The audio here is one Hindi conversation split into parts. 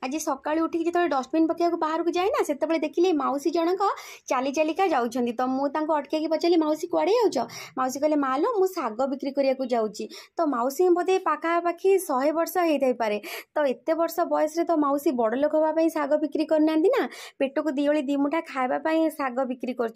आज सका उठिक जो डस्टबिन पकड़ बाहर को जाए ना से देखिले मौसी जनक चली चलिका जाऊँगी तो मुझे अटक पचारि मौसी कड़े जाऊँ मौसी कहले मालो मु शाग बिक्री करने जाऊँगी तो मौसी बोधे पाखापाखि 100 वर्ष होता पारे तो एत वर्ष बयस तो मौसी बड़ लोक हाँपाई शाग बिक्री करना ना पेट को दिओली दिमुठा खावाई शाग बिक्री कर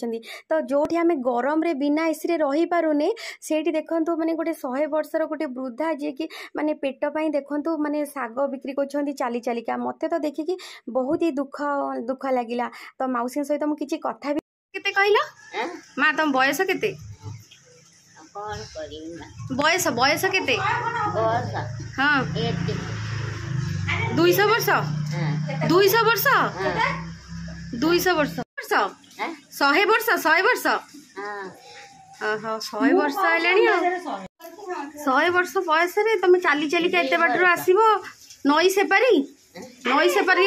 तो जो आम गरम रे बिना एसी रे रही पारुने से देखु माने गोटे 100 वर्षर गोटे वृद्धा जी की माने पेट पाई देखु माने शाग बिक्री कर चली चलिका मते तो देखिकी बहुत ही दुख लगिला तो मौसी सहित मु किछि कथा भी केते कहला माँ तुम बयस केते बयस बयस केते हाँ 200 वर्ष 200 वर्ष 200 वर्ष 100 वर्ष 100 वर्ष 100 वर्ष हेलानी 100 वर्ष बयस रे तुम चली चलिका एते बाटरो आसीबो नई सेपारी नई सेपारी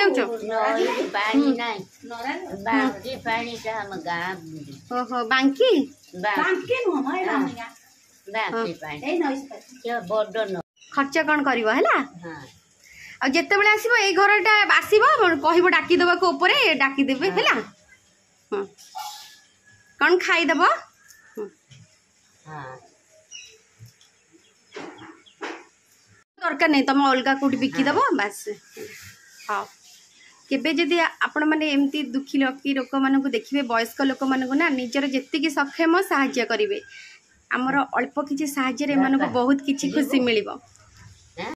ओहो बांकी खर्च कौन कर जिते बड़े आसो ये घरटा आसो कह डाकीदेवा को डाकीदेवे है कौन खाईदेव दरकार नहीं तुम अलग कौट बिकिदेव बास हाँ केबे जदि आपण मैंने एमती दुखी लकी लोक मान देखिए वयस्क लोक मान ना निजर जी सक्षम साहाय्य करेंगे आमर अल्प किसी साहाय्य बहुत किसी खुशी मिल